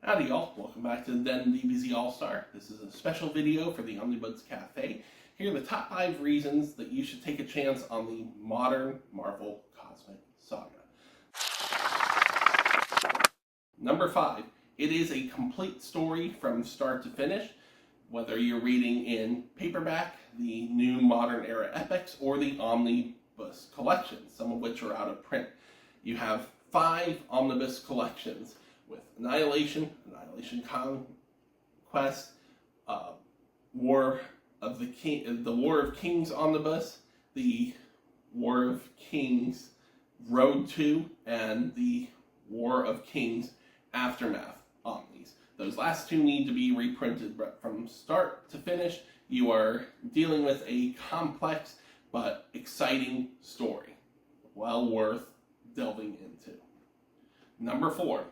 Howdy y'all, welcome back to the Den DBZ All-Star. This is a special video for the Omnibuds Cafe. Here are the top 5 reasons that you should take a chance on the modern Marvel Cosmic Saga. Number 5, it is a complete story from start to finish, whether you're reading in paperback, the new modern era epics, or the omnibus collections, some of which are out of print. You have 5 omnibus collections with Annihilation, Annihilation Conquest, War of the War of Kings omnibus, the War of Kings Road to, and the War of Kings Aftermath omnis. Those last 2 need to be reprinted, but from start to finish, you are dealing with a complex but exciting story, well worth delving into. Number 4.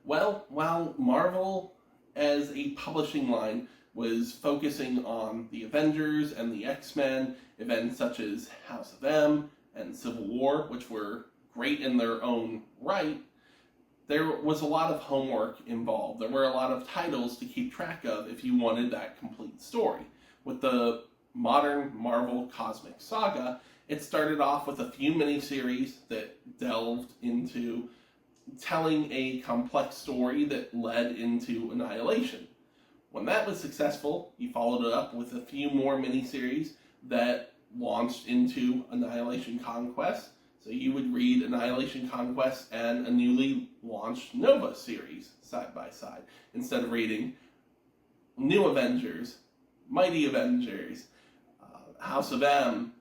Well, while Marvel as a publishing line was focusing on the Avengers and the X-Men, events such as House of M and Civil War, which were great in their own right, there was a lot of homework involved. There were a lot of titles to keep track of if you wanted that complete story. With the modern Marvel Cosmic Saga, it started off with a few miniseries that delved into telling a complex story that led into Annihilation. When that was successful, you followed it up with a few more miniseries that launched into Annihilation Conquest. So you would read Annihilation Conquest and a newly launched Nova series side by side, instead of reading New Avengers, Mighty Avengers, House of M,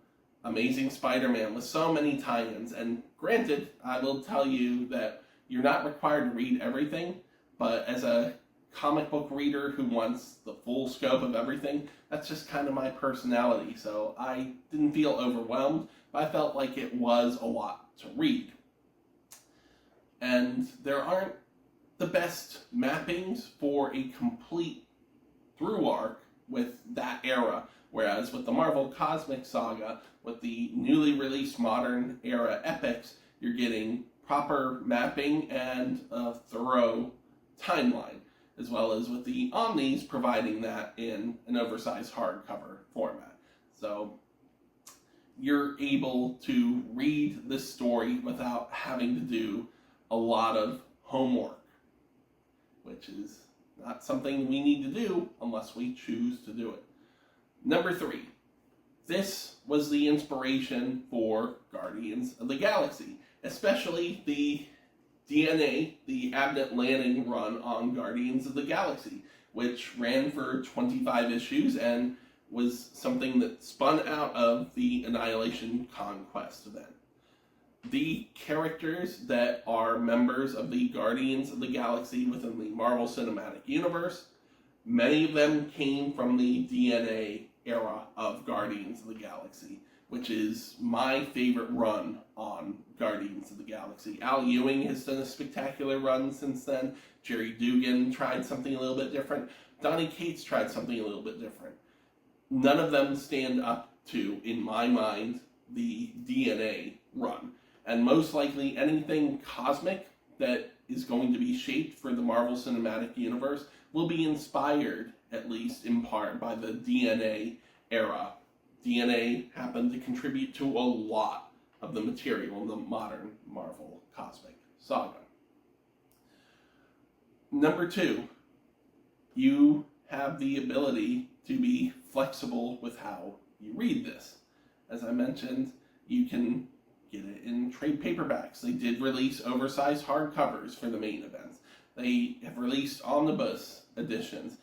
Amazing Spider-Man, with so many tie-ins. And granted, I will tell you that you're not required to read everything, but as a comic book reader who wants the full scope of everything, that's just kind of my personality. So I didn't feel overwhelmed, but I felt like it was a lot to read. And there aren't the best mappings for a complete through arc with that era, whereas with the Marvel Cosmic Saga, with the newly released modern era epics, you're getting proper mapping and a thorough timeline, as well as with the omnis providing that in an oversized hardcover format. So you're able to read this story without having to do a lot of homework, which is not something we need to do unless we choose to do it. Number 3, this was the inspiration for Guardians of the Galaxy, especially the DNA, the Abnett Lanning run on Guardians of the Galaxy, which ran for 25 issues and was something that spun out of the Annihilation Conquest event. The characters that are members of the Guardians of the Galaxy within the Marvel Cinematic Universe, many of them came from the DNA era of Guardians of the Galaxy, which is my favorite run on Guardians of the Galaxy. Al Ewing has done a spectacular run since then. Jerry Dugan tried something a little bit different. Donny Cates tried something a little bit different. None of them stand up to, in my mind, the DNA run. And most likely anything cosmic that is going to be shaped for the Marvel Cinematic Universe will be inspired, at least in part, by the DNA era. DNA happened to contribute to a lot of the material in the modern Marvel Cosmic Saga. Number 2, you have the ability to be flexible with how you read this. As I mentioned, you can get it in trade paperbacks. They did release oversized hardcovers for the main events. They have released omnibus editions.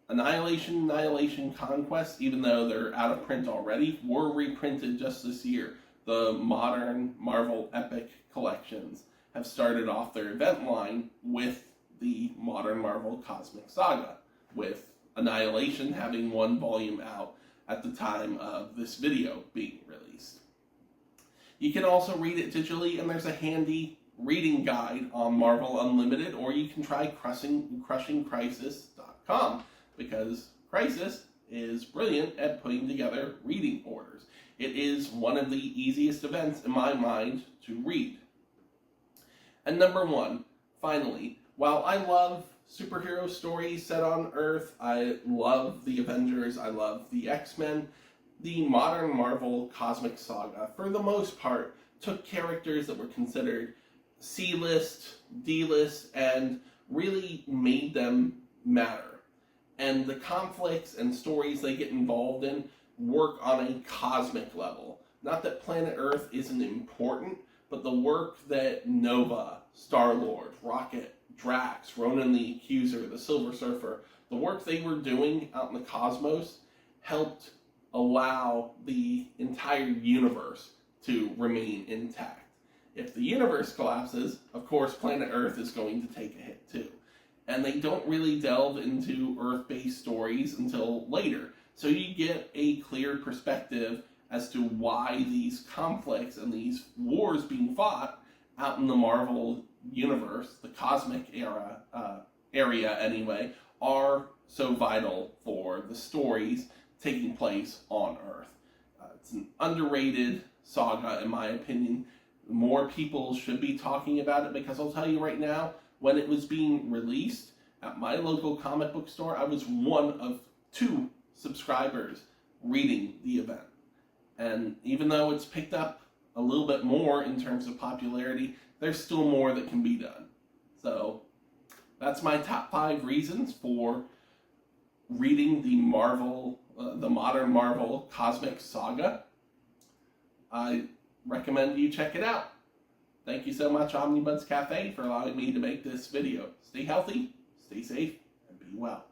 Annihilation Conquest, even though they're out of print already, were reprinted just this year. The modern Marvel Epic collections have started off their event line with the modern Marvel Cosmic Saga, with Annihilation having 1 volume out at the time of this video being released. You can also read it digitally, and there's a handy reading guide on Marvel Unlimited, or you can try crushingcrisis.com, because Crisis is brilliant at putting together reading orders. It is one of the easiest events in my mind to read. And number 1, finally, while I love superhero stories set on Earth, I love the Avengers, I love the X-Men, the modern Marvel Cosmic Saga, for the most part, took characters that were considered C-list, D-list, and really made them matter. And the conflicts and stories they get involved in work on a cosmic level. Not that planet Earth isn't important, but the work that Nova, Star-Lord, Rocket, Drax, Ronan the Accuser, the Silver Surfer, the work they were doing out in the cosmos helped allow the entire universe to remain intact. If the universe collapses, of course, planet Earth is going to take a hit too. And they don't really delve into Earth-based stories until later. So you get a clear perspective as to why these conflicts and these wars being fought out in the Marvel universe, the cosmic area anyway, are so vital for the stories taking place on Earth. It's an underrated saga, in my opinion. More people should be talking about it, because I'll tell you right now, when it was being released at my local comic book store, I was one of 2 subscribers reading the event. And even though it's picked up a little bit more in terms of popularity, there's still more that can be done. So that's my top 5 reasons for reading the modern Marvel Cosmic Saga. I recommend you check it out. Thank you so much, Omnibuds Cafe, for allowing me to make this video. Stay healthy, stay safe, and be well.